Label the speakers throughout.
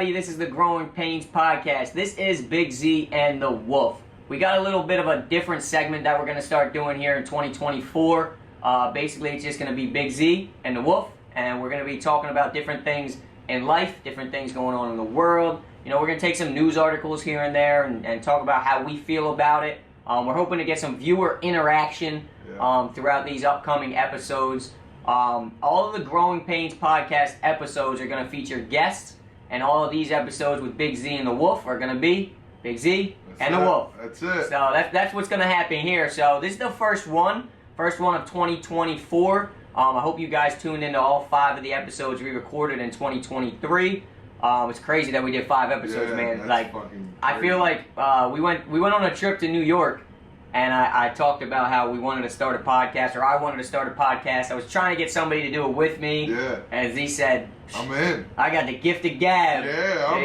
Speaker 1: everybody. This is the Growing Pains Podcast. This is Big Z and the Wolf. We got a little bit of a different segment that we're going to start doing here in 2024. Basically, it's just going to be Big Z and the Wolf, and we're going to be talking about different things in life, different things going on in the world. You know, we're going to take some news articles here and there and talk about how we feel about it. We're hoping to get some viewer interaction throughout these upcoming episodes. All of the Growing Pains Podcast episodes are going to feature guests, and all of these episodes with Big Z and the Wolf are going to be Big Z and the Wolf.
Speaker 2: That's it.
Speaker 1: So that's what's going to happen here. So this is the first one of 2024. I hope you guys tuned into all 5 of the episodes we recorded in 2023. It's crazy that we did 5 episodes, man. Like, I feel like we went on a trip to New York, and I talked about how we wanted to start a podcast, or I wanted to start a podcast. I was trying to get somebody to do it with me.
Speaker 2: Yeah.
Speaker 1: And Z said,
Speaker 2: I'm in.
Speaker 1: I got the gift of gab.
Speaker 2: Yeah, I'm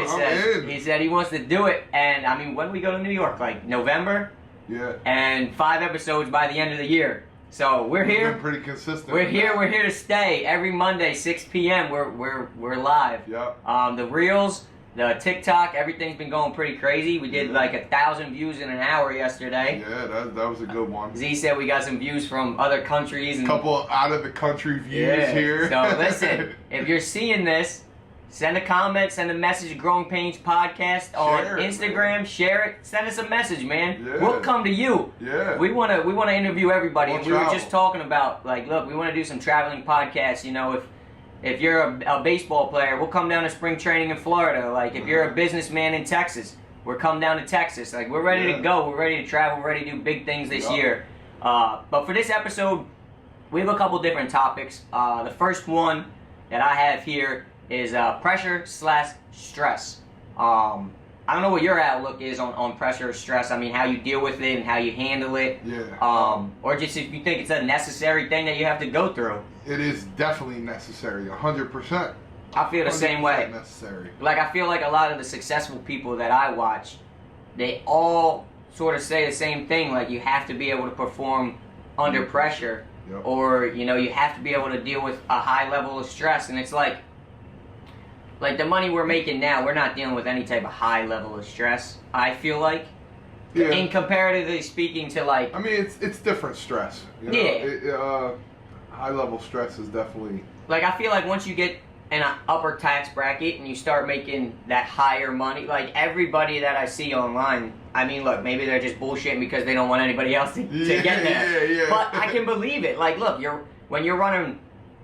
Speaker 2: in.
Speaker 1: He said he wants to do it. And, I mean, when did we go to New York? Like, November?
Speaker 2: Yeah.
Speaker 1: And 5 episodes by the end of the year. So we're here.
Speaker 2: Been pretty consistent.
Speaker 1: We're here. We're here to stay. Every Monday, 6 p.m. We're live.
Speaker 2: Yep.
Speaker 1: The reels, the TikTok, everything's been going pretty crazy. We did like 1,000 views in an hour yesterday.
Speaker 2: Yeah, that was a good one.
Speaker 1: Z said we got some views from other countries. And
Speaker 2: couple out of the country views here.
Speaker 1: So listen, if you're seeing this, send a comment, send a message to Growing Pains Podcast on Instagram. Share it. Send us a message, man.
Speaker 2: Yeah.
Speaker 1: We'll come to you.
Speaker 2: Yeah.
Speaker 1: We wanna interview everybody. And we were just talking about, like, look, we want to do some traveling podcasts. You know, if you're a baseball player, we'll come down to spring training in Florida. Like, if you're a businessman in Texas, we'll come down to Texas. Like, we're ready to go. We're ready to travel. We're ready to do big things this year. But for this episode, we have a couple different topics. The first one that I have here is pressure/stress. I don't know what your outlook is on pressure or stress. I mean, how you deal with it and how you handle it.
Speaker 2: Yeah.
Speaker 1: Or just if you think it's a necessary thing that you have to go through.
Speaker 2: It is definitely necessary, 100%.
Speaker 1: I feel the same way.
Speaker 2: Necessary.
Speaker 1: Like, I feel like a lot of the successful people that I watch, they all sort of say the same thing. Like, you have to be able to perform under pressure.
Speaker 2: Yep.
Speaker 1: Or, you know, you have to be able to deal with a high level of stress. And it's like the money we're making now, we're not dealing with any type of high level of stress, I feel like.
Speaker 2: Yeah.
Speaker 1: In comparatively speaking to, like...
Speaker 2: I mean, it's different stress. You know? High level stress is definitely...
Speaker 1: Like, I feel like once you get in an upper tax bracket and you start making that higher money, like, everybody that I see online, I mean, look, maybe they're just bullshitting because they don't want anybody else to get there.
Speaker 2: Yeah.
Speaker 1: But I can believe it. Like, look, we're running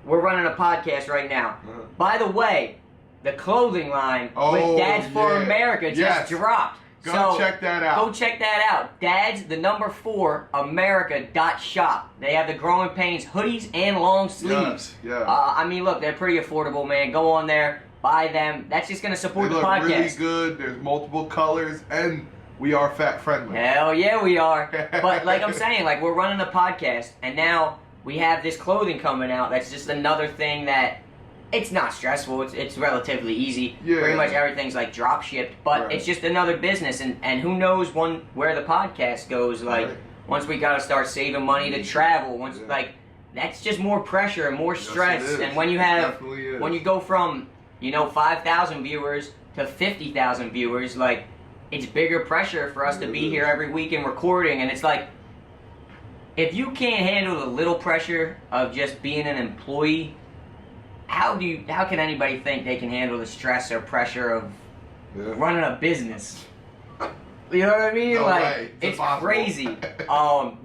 Speaker 1: a podcast right now. By the way, the clothing line with Dads for America just dropped.
Speaker 2: Go check that out.
Speaker 1: Go check that out. Dads, the number 4, America.shop. They have the Growing Pains hoodies and long sleeves.
Speaker 2: Yeah.
Speaker 1: I mean, look, they're pretty affordable, man. Go on there, buy them. That's just going to support the podcast.
Speaker 2: They look really good. There's multiple colors, and we are fat friendly.
Speaker 1: Hell yeah, we are. But like I'm saying, like, we're running a podcast, and now we have this clothing coming out. That's just another thing that... It's not stressful. It's relatively easy.
Speaker 2: Yeah.
Speaker 1: Pretty much everything's like drop shipped, but it's just another business, and who knows where the podcast goes. Like once we gotta start saving money to travel, like that's just more pressure and more stress.
Speaker 2: Yes,
Speaker 1: and when you go from 5,000 viewers to 50,000 viewers, like it's bigger pressure for us to be here every week and recording. And it's like, if you can't handle the little pressure of just being an employee, how can anybody think they can handle the stress or pressure of running a business? You know what I mean?
Speaker 2: No
Speaker 1: like
Speaker 2: way.
Speaker 1: It's
Speaker 2: impossible.
Speaker 1: Crazy.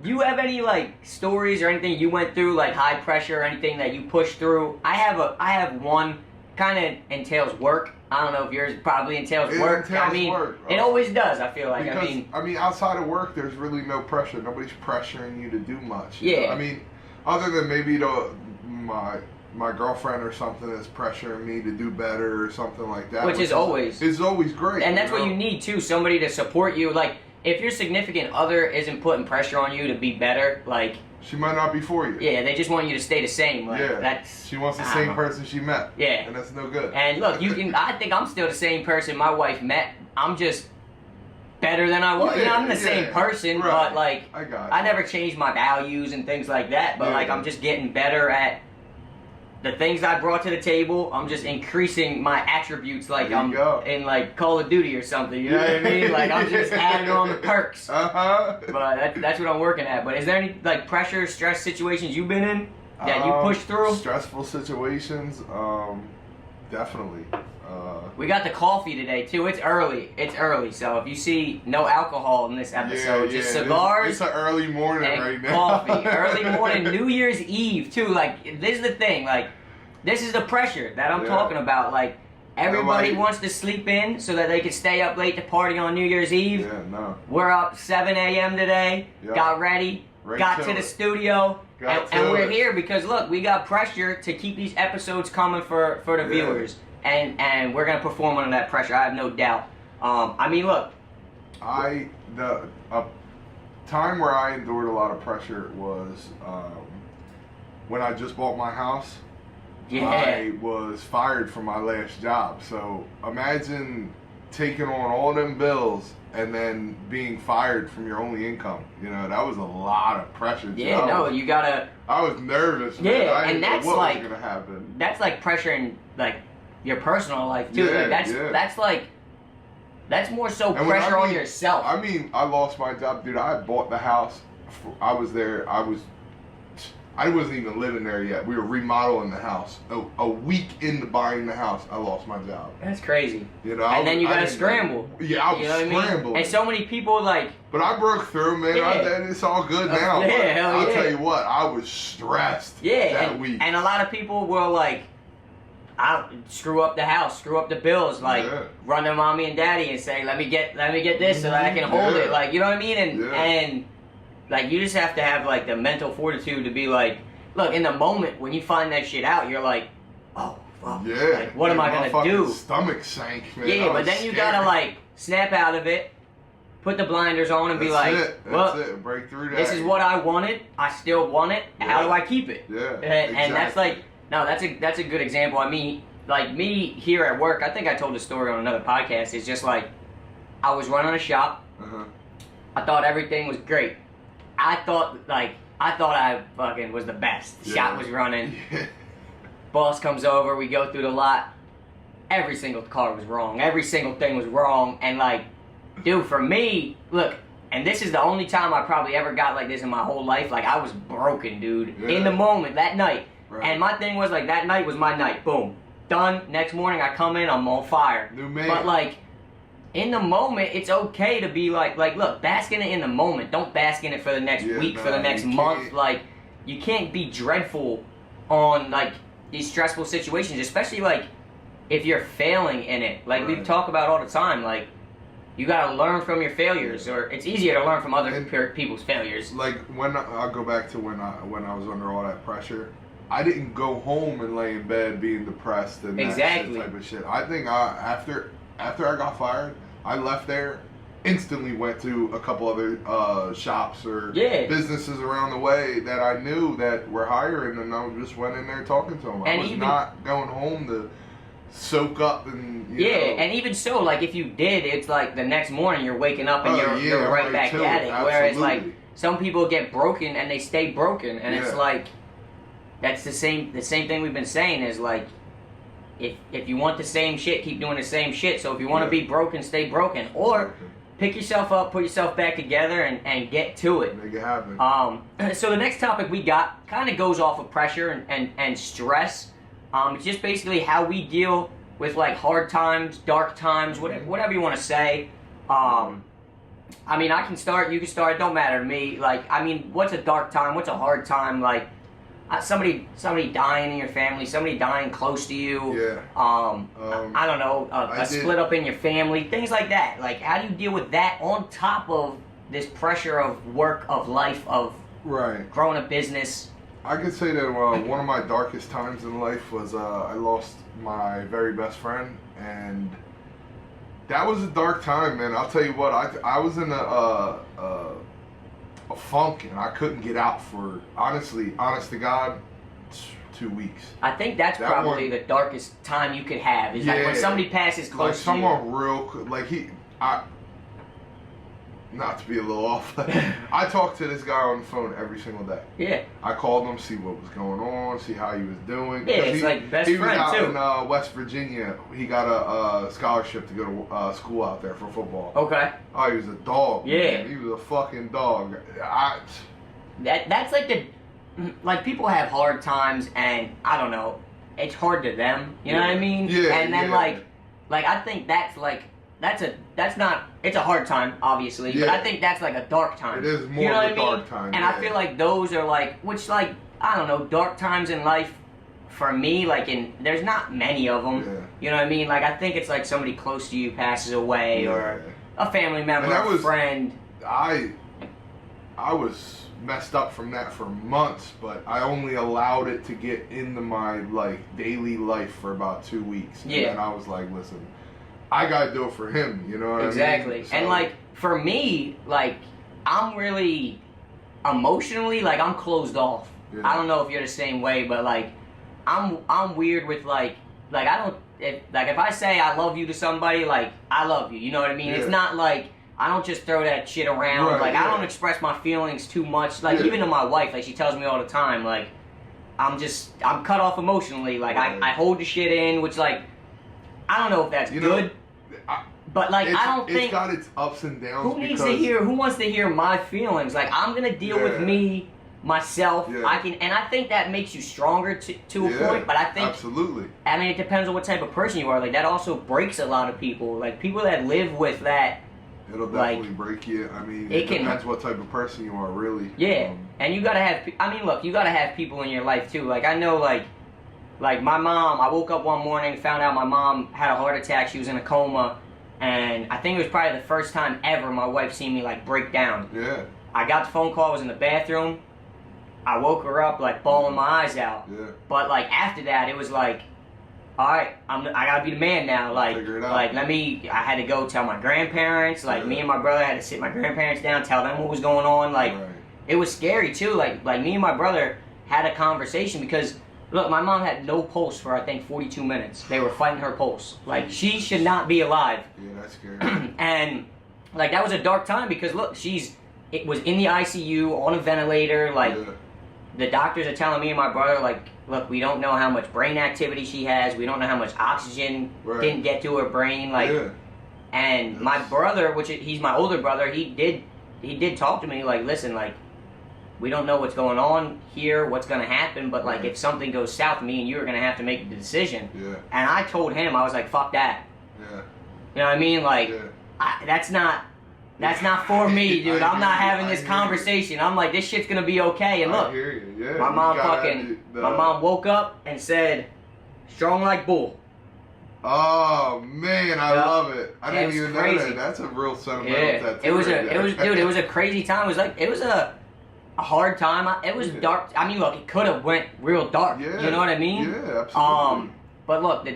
Speaker 1: You have any like stories or anything you went through, like high pressure or anything that you pushed through? I have one, kind of entails work. I don't know if yours probably entails work.
Speaker 2: Work,
Speaker 1: it always does, I feel like.
Speaker 2: Because, I mean, outside of work, there's really no pressure. Nobody's pressuring you to do much. You know? I mean, other than maybe my girlfriend or something is pressuring me to do better or something like that.
Speaker 1: Which is always
Speaker 2: great.
Speaker 1: And that's what you need too, somebody to support you. Like, if your significant other isn't putting pressure on you to be better, like...
Speaker 2: She might not be for you.
Speaker 1: Yeah, they just want you to stay the same. Like,
Speaker 2: she wants the same person she met.
Speaker 1: Yeah.
Speaker 2: And that's no good.
Speaker 1: And look, I think I'm still the same person my wife met. I'm just better than I was. I'm the same person, but like, I never changed my values and things like that. But like, I'm just getting better at the things I brought to the table, I'm just increasing my attributes like I'm in like Call of Duty or something. You know what I mean? Like I'm just adding on the perks. But that's what I'm working at. But is there any like pressure, stress situations you've been in that you push through?
Speaker 2: Stressful situations, definitely.
Speaker 1: We got the coffee today too. It's early. So if you see no alcohol in this episode, just cigars.
Speaker 2: It's an early morning
Speaker 1: and
Speaker 2: right now.
Speaker 1: Coffee, early morning, New Year's Eve too. Like this is the thing. Like this is the pressure that I'm talking about. Like everybody wants to sleep in so that they can stay up late to party on New Year's Eve.
Speaker 2: Yeah, no.
Speaker 1: We're up 7 a.m. today.
Speaker 2: Yep.
Speaker 1: Got ready. Got to the studio. And we're here because look, we got pressure to keep these episodes coming for the viewers. And we're gonna perform under that pressure. I have no doubt. I mean, look.
Speaker 2: A time where I endured a lot of pressure was when I just bought my house.
Speaker 1: Yeah.
Speaker 2: I was fired from my last job. So imagine taking on all them bills and then being fired from your only income. You know, that was a lot of pressure.
Speaker 1: Yeah, no, you gotta.
Speaker 2: I was nervous. Man.
Speaker 1: Yeah,
Speaker 2: I
Speaker 1: and
Speaker 2: didn't know
Speaker 1: that's
Speaker 2: what
Speaker 1: like
Speaker 2: was gonna happen.
Speaker 1: That's like pressure in like your personal life too.
Speaker 2: Yeah,
Speaker 1: like that's more so and pressure on yourself.
Speaker 2: I mean, I lost my job, dude. I bought the house. I was there. I wasn't even living there yet. We were remodeling the house. A week into buying the house, I lost my job.
Speaker 1: That's crazy.
Speaker 2: You know,
Speaker 1: and then you gotta scramble.
Speaker 2: Yeah, I was scrambling.
Speaker 1: I mean? And so many people like.
Speaker 2: But I broke through, man.
Speaker 1: Yeah.
Speaker 2: It's all good now.
Speaker 1: Yeah,
Speaker 2: I'll tell you what, I was stressed that week.
Speaker 1: And a lot of people will like, I'll screw up the house, screw up the bills, like run to mommy and daddy and say, let me get this so that I can hold it. Like, you know what I mean? And like, you just have to have, like, the mental fortitude to be like, look, in the moment, when you find that shit out, you're like, oh, fuck. Yeah. Like, what am I going to do?
Speaker 2: Stomach sank, man.
Speaker 1: Yeah, but then you got to, like, snap out of it, put the blinders on and be like,
Speaker 2: That's it. Break through that.
Speaker 1: This is what I wanted. I still want it. Yeah. How do I keep it?
Speaker 2: Yeah,
Speaker 1: and that's, like, no, that's a good example. I mean, like, me here at work, I think I told the story on another podcast. It's just, like, I was running a shop. I thought everything was great. I thought I fucking was the best. The shop was running. Boss comes over, we go through the lot. Every single car was wrong. Every single thing was wrong. And like, dude, for me, look, and this is the only time I probably ever got like this in my whole life. Like, I was broken, dude. In the moment, that night. Right. And my thing was like, that night was my night. Boom. Done. Next morning I come in, I'm on fire.
Speaker 2: New man.
Speaker 1: But like, in the moment, it's okay to be like, look, bask in it in the moment. Don't bask in it for the next week, for the next month. Like, you can't be dreadful on, like, these stressful situations, especially, like, if you're failing in it. Like, we talk about all the time, like, you gotta learn from your failures, or it's easier to learn from other people's failures.
Speaker 2: Like, I'll go back to when I was under all that pressure. I didn't go home and lay in bed being depressed and that type of shit. I think after I got fired, I left there, instantly went to a couple other shops or businesses around the way that I knew that were hiring, and I just went in there talking to them. I was not going home to soak up and you know.
Speaker 1: And even so, like if you did, it's like the next morning you're waking up and you're right back at it. Whereas like some people get broken and they stay broken, and it's like that's the same thing we've been saying is like. If you want the same shit, keep doing the same shit. So if you want to be broken, stay broken. Or pick yourself up, put yourself back together, and get to it.
Speaker 2: Make it happen.
Speaker 1: So the next topic we got kind of goes off of pressure and stress. It's just basically how we deal with like hard times, dark times, whatever you want to say. I mean, I can start, you can start, it don't matter to me. Like, I mean, what's a dark time? What's a hard time? Like, somebody dying in your family, somebody dying close to you. I don't know, a split up in your family, things like that. Like, how do you deal with that on top of this pressure of work, of life, of growing a business?
Speaker 2: I could say that one of my darkest times in life was I lost my very best friend, and that was a dark time, man. I'll tell you what, I was in a funk, and I couldn't get out for, honest to God, 2 weeks.
Speaker 1: I think that's probably the darkest time you could have, is like when somebody passes close to you.
Speaker 2: Like someone real, like not to be a little off. I talked to this guy on the phone every single day.
Speaker 1: Yeah.
Speaker 2: I called him, see what was going on, see how he was doing.
Speaker 1: Yeah, it's like best
Speaker 2: friend,
Speaker 1: friend, too.
Speaker 2: He was out in West Virginia. He got a scholarship to go to school out there for football.
Speaker 1: Okay.
Speaker 2: Oh, he was a dog.
Speaker 1: Yeah.
Speaker 2: Man. He was a fucking dog.
Speaker 1: That's like people have hard times, and I don't know, it's hard to them. You know what I mean?
Speaker 2: Yeah.
Speaker 1: And then like I think it's a hard time, obviously, but I think that's like a dark time.
Speaker 2: It is more of a dark time.
Speaker 1: And I feel like those are like, I don't know, dark times in life for me, there's not many of them.
Speaker 2: Yeah.
Speaker 1: You know what I mean? Like, I think it's like somebody close to you passes away, or a family member, a friend.
Speaker 2: I was messed up from that for months, but I only allowed it to get into my daily life for about 2 weeks. And then I was like, listen, I gotta do it for him, you know what I mean?
Speaker 1: Exactly. So, and for me, I'm really emotionally, I'm closed off. Yeah. I don't know if you're the same way, but I'm weird with I don't, if I say I love you to somebody, I love you, you know what I mean? It's not I don't just throw that shit around. I don't express my feelings too much. Even to my wife, she tells me all the time, I'm cut off emotionally. I hold the shit in, which I don't know if that's good. But I don't think
Speaker 2: it's got its ups and downs.
Speaker 1: Who wants to hear my feelings? I'm gonna deal with me, myself.
Speaker 2: Yeah.
Speaker 1: I think that makes you stronger to a point. But I think
Speaker 2: absolutely.
Speaker 1: I mean, it depends on what type of person you are. That also breaks a lot of people. People that live with that.
Speaker 2: It'll definitely break you. I mean, it depends what type of person you are, really.
Speaker 1: Yeah, and you gotta have. I mean, look, you gotta have people in your life too. I know, like my mom. I woke up one morning, found out my mom had a heart attack. She was in a coma, and I think it was probably the first time ever my wife seen me break down.
Speaker 2: Yeah.
Speaker 1: I got the phone call. I was in the bathroom. I woke her up bawling my eyes out.
Speaker 2: Yeah.
Speaker 1: But after that, it was all right, I gotta be the man now.
Speaker 2: Figure it out.
Speaker 1: I had to go tell my grandparents. Me and my brother had to sit my grandparents down, tell them what was going on. It was scary too. Me and my brother had a conversation because, look, my mom had no pulse for I think 42 minutes. They were fighting her pulse. She should not be alive.
Speaker 2: Yeah, that's scary.
Speaker 1: And that was a dark time because look, it was in the ICU on a ventilator. The doctors are telling me and my brother look, we don't know how much brain activity she has. We don't know how much oxygen didn't get to her brain. And my brother, he's my older brother, he did talk to me listen, we don't know what's going on here, what's going to happen, but if something goes south, me and you are going to have to make the decision.
Speaker 2: Yeah.
Speaker 1: And I told him, I was like, fuck that.
Speaker 2: Yeah.
Speaker 1: You know what I mean? That's not for me, dude. I'm not having this conversation. I'm this shit's gonna be okay. And look,
Speaker 2: I hear you. Yeah,
Speaker 1: my mom my mom woke up and said, strong like bull.
Speaker 2: Oh man, I love it. I didn't even know that. That's a real sentimental tattoo.
Speaker 1: It was a crazy time. It was a hard time. It was dark. I mean, look, it could have went real dark.
Speaker 2: Yeah.
Speaker 1: You know what I mean?
Speaker 2: Yeah, absolutely.
Speaker 1: But look,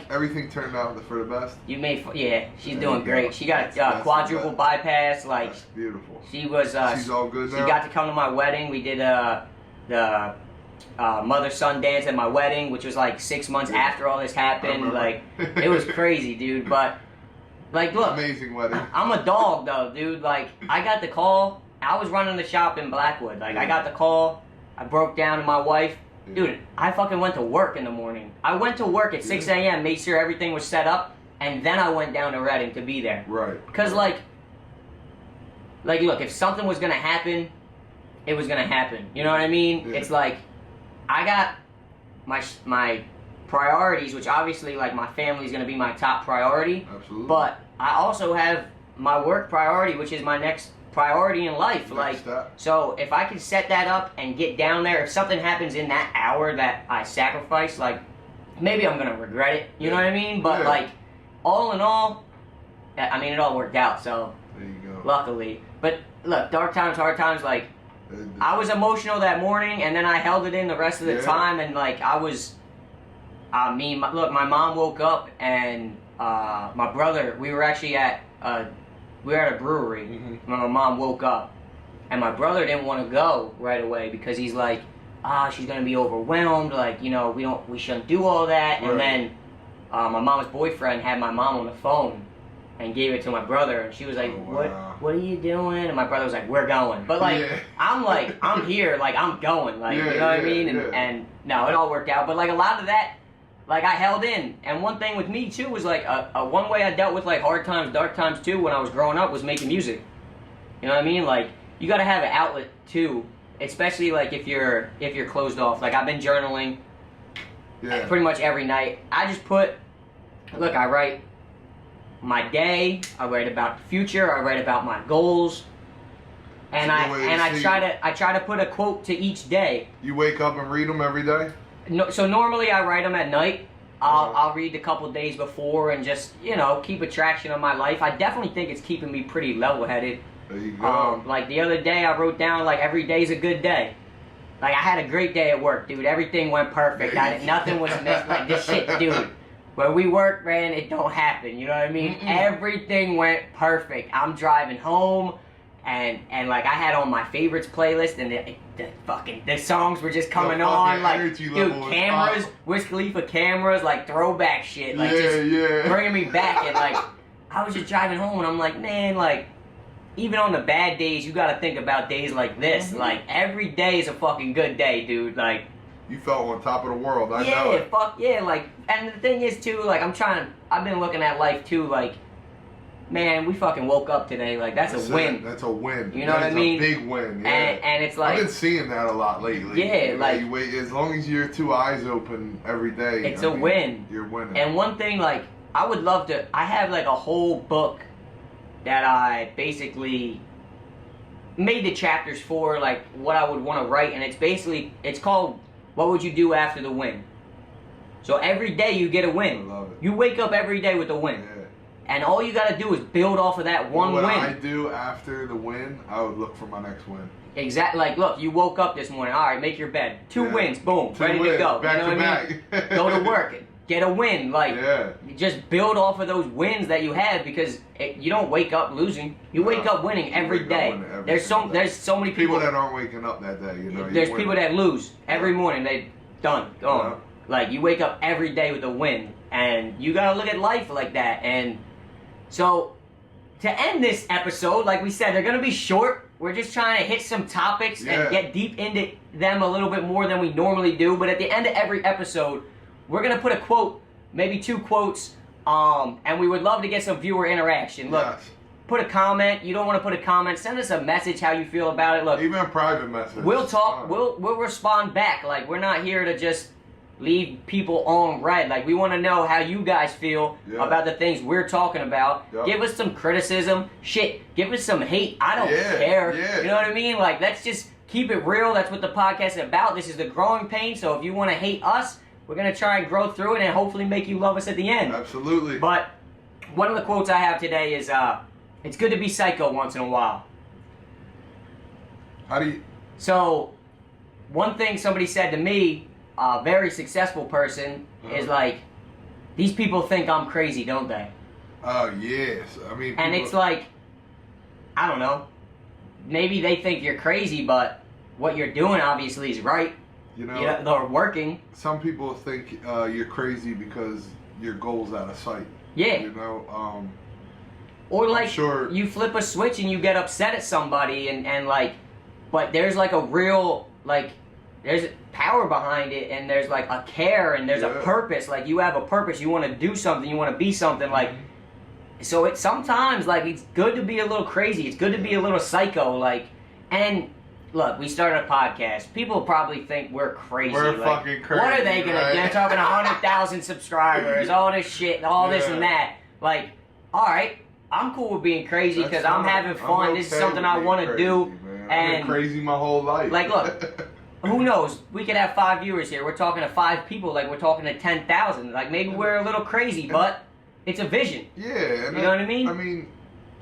Speaker 2: everything turned out for the best.
Speaker 1: She's doing great. She got quadruple bypass.
Speaker 2: That's beautiful.
Speaker 1: She was.
Speaker 2: She's all good now.
Speaker 1: She got to come to my wedding. We did the mother-son dance at my wedding, which was 6 months after all this happened. It was crazy, dude. But look,
Speaker 2: amazing wedding.
Speaker 1: I'm a dog though, dude. I got the call. I was running the shop in Blackwood. I got the call. I broke down to my wife. Dude, I fucking went to work in the morning. I went to work at 6 a.m., made sure everything was set up, and then I went down to Reading to be there.
Speaker 2: Right.
Speaker 1: Because, look, if something was going to happen, it was going to happen. You know what I mean? Yeah. It's I got my priorities, which obviously, my family's going to be my top priority.
Speaker 2: Absolutely.
Speaker 1: But I also have my work priority, which is my next priority in life. So if I can set that up and get down there, if something happens in that hour that I sacrifice, maybe I'm gonna regret it, you know what I mean? But all in all, I mean, it all worked out, so
Speaker 2: there you go.
Speaker 1: Luckily. But look, dark times, hard times, I was emotional that morning, and then I held it in the rest of the time, and I was look, my mom woke up, and my brother, we were actually at a brewery.
Speaker 2: Mm-hmm.
Speaker 1: My mom woke up, and my brother didn't want to go right away because he's she's gonna be overwhelmed. We shouldn't do all that.
Speaker 2: Right.
Speaker 1: And then my mom's boyfriend had my mom on the phone, and gave it to my brother, and she was like,
Speaker 2: Oh, wow.
Speaker 1: what are you doing? And my brother was like, we're going. But like,
Speaker 2: Yeah.
Speaker 1: I'm here, like I'm going, like,
Speaker 2: Yeah,
Speaker 1: you know what I
Speaker 2: yeah,
Speaker 1: mean? And,
Speaker 2: yeah.
Speaker 1: and no, it all worked out. But like a lot of that, like I held in. And one thing with me too was like a one way I dealt with like hard times, dark times too when I was growing up was making music. You know what I mean? Like you got to have an outlet too, especially like if you're closed off. Like I've been journaling pretty much every night. I just I write my day, I write about the future, I write about my goals. And I try to put a quote to each day.
Speaker 2: You wake up and read them every day?
Speaker 1: No, so normally I write them at night. I'll read a couple days before and just, keep a traction of my life. I definitely think it's keeping me pretty level-headed.
Speaker 2: There you go.
Speaker 1: Like the other day I wrote down like every day's a good day. Like I had a great day at work, dude. Everything went perfect. Nothing was missed. Like this shit, dude. Where we work, man, it don't happen. You know what I mean? Everything went perfect. I'm driving home, and like I had on my favorites playlist, and the songs were just coming on. Like, dude, cameras, Wiz Khalifa cameras, like throwback shit, like bringing me back. And like I was just driving home, and I'm like, man, like even on the bad days, you got to think about days like this. Like every day is a fucking good day, dude. Like.
Speaker 2: You felt on top of the world. I know it.
Speaker 1: Fuck yeah, like, and the thing is too, like, I've been looking at life too, like, man, we fucking woke up today, like, that's a win.
Speaker 2: That's a win.
Speaker 1: You know what I mean?
Speaker 2: That's a big win, yeah.
Speaker 1: And it's like...
Speaker 2: I've been seeing that a lot lately.
Speaker 1: Yeah, like...
Speaker 2: You wait, as long as your 2 eyes open every day...
Speaker 1: It's a win.
Speaker 2: You're winning.
Speaker 1: And one thing, like, I would love to... I have, like, a whole book that I basically made the chapters for, like, what I would want to write, and it's called... What would you do after the win? So every day you get a win.
Speaker 2: I love it.
Speaker 1: You wake up every day with a win.
Speaker 2: Yeah.
Speaker 1: And all you got to do is build off of that one win.
Speaker 2: What I do after the win, I would look for my next win.
Speaker 1: Exactly. Like, look, you woke up this morning. All right, make your bed. 2 wins. Boom.
Speaker 2: 2
Speaker 1: ready
Speaker 2: wins,
Speaker 1: to go.
Speaker 2: Back
Speaker 1: you know
Speaker 2: to
Speaker 1: what I mean? Go to work. Get a win. Like, just build off of those wins that you have because you don't wake up losing. You wake up winning every day. There's so many people
Speaker 2: that aren't waking up that day.
Speaker 1: There's people that lose every morning. They done, gone. Like you wake up every day with a win, and you gotta look at life like that. And so, to end this episode, like we said, they're gonna be short. We're just trying to hit some topics and get deep into them a little bit more than we normally do. But at the end of every episode, we're gonna put a quote, maybe 2 quotes, and we would love to get some viewer interaction. Look. Put a comment. You don't want to put a comment. Send us a message how you feel about it. Look,
Speaker 2: even a private message.
Speaker 1: We'll talk. We'll respond back. Like we're not here to just leave people on red. Like we want to know how you guys feel about the things we're talking about. Give us some criticism. Shit. Give us some hate. I don't care. You know what I mean? Like let's just keep it real. That's what the podcast is about. This is the growing pain. So if you want to hate us, we're gonna try and grow through it and hopefully make you love us at the end.
Speaker 2: Absolutely.
Speaker 1: But one of the quotes I have today is it's good to be psycho once in a while.
Speaker 2: How do you...
Speaker 1: So, one thing somebody said to me, a very successful person, is like, these people think I'm crazy, don't they?
Speaker 2: Oh, yes. I mean...
Speaker 1: And it's like, I don't know. Maybe they think you're crazy, but what you're doing obviously is right. They're working.
Speaker 2: Some people think you're crazy because your goal's out of sight.
Speaker 1: Yeah. Or like you flip a switch and you get upset at somebody and like, but there's like a real, like, there's power behind it and there's like a care and there's a purpose. Like you have a purpose, you want to do something, you want to be something. Like, so it's sometimes like it's good to be a little crazy. It's good to be a little psycho. Like, and look, we started a podcast. People probably think we're crazy.
Speaker 2: We're
Speaker 1: like,
Speaker 2: fucking crazy.
Speaker 1: What are they gonna do? They're talking 100,000 subscribers, all this shit, all this and that. Like, all right. I'm cool with being crazy because I'm having fun. This is something I want to do.
Speaker 2: Man.
Speaker 1: And
Speaker 2: I've been crazy my whole life.
Speaker 1: Like, look, who knows? We could have 5 viewers here. We're talking to 5 people. Like, we're talking to 10,000. Like, maybe we're a little crazy, but it's a vision.
Speaker 2: Yeah.
Speaker 1: You know what I mean?
Speaker 2: I mean,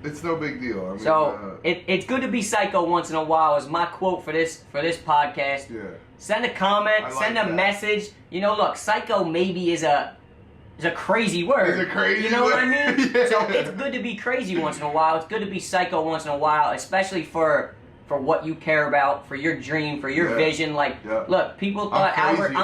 Speaker 2: it's no big deal. I mean,
Speaker 1: so it's good to be psycho once in a while. Is my quote for this podcast.
Speaker 2: Yeah.
Speaker 1: Send a comment. Send a message. Look, psycho maybe is a crazy word.
Speaker 2: It's a crazy
Speaker 1: You know
Speaker 2: word.
Speaker 1: what I mean? So it's good to be crazy once in a while. It's good to be psycho once in a while, especially for for what you care about, for your dream, for your vision. Like, look, people thought Albert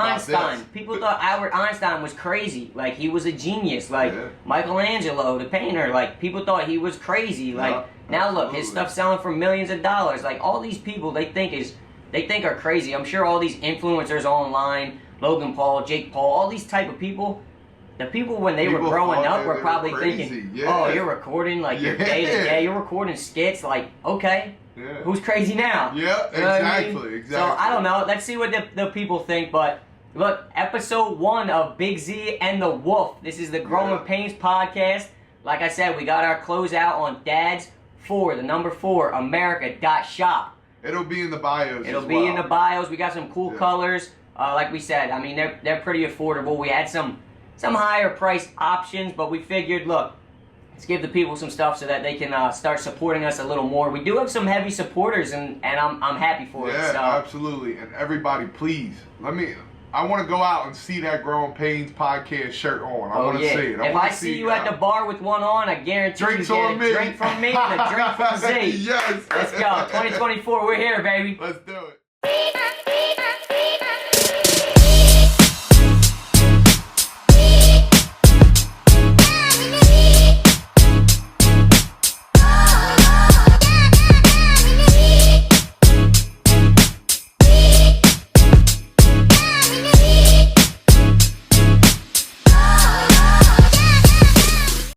Speaker 1: Einstein was crazy. Like, he was a genius. Like, Michelangelo, the painter, like, people thought he was crazy. Like, now look, his stuff's selling for millions of dollars. Like, all these people they think are crazy. I'm sure all these influencers online, Logan Paul, Jake Paul, all these type of people, the people when they were growing up were probably thinking, oh, you're recording like your day to day, you're recording skits, like, okay. Who's crazy now?
Speaker 2: Yeah,
Speaker 1: you know
Speaker 2: exactly.
Speaker 1: So I don't know. Let's see what the people think. But look, episode 1 of Big Z and the Wolf. This is the Growing Pains podcast. Like I said, we got our closeout on Dads 4, the number 4, America.shop.
Speaker 2: It'll be in the bios.
Speaker 1: It'll be in the bios. We got some cool colors. Like we said, I mean, they're pretty affordable. We had some higher priced options, but we figured, look, let's give the people some stuff so that they can start supporting us a little more. We do have some heavy supporters, and I'm happy for it.
Speaker 2: Yeah,
Speaker 1: so.
Speaker 2: Absolutely. And everybody, please, I want to go out and see that Growing Pains podcast shirt on. I want to see it.
Speaker 1: If I see you at the bar with one on, I guarantee
Speaker 2: Drinks
Speaker 1: you get
Speaker 2: on
Speaker 1: a
Speaker 2: me.
Speaker 1: drink from me and a drink from Z.
Speaker 2: Yes.
Speaker 1: Let's go. 2024, we're here, baby.
Speaker 2: Let's do it.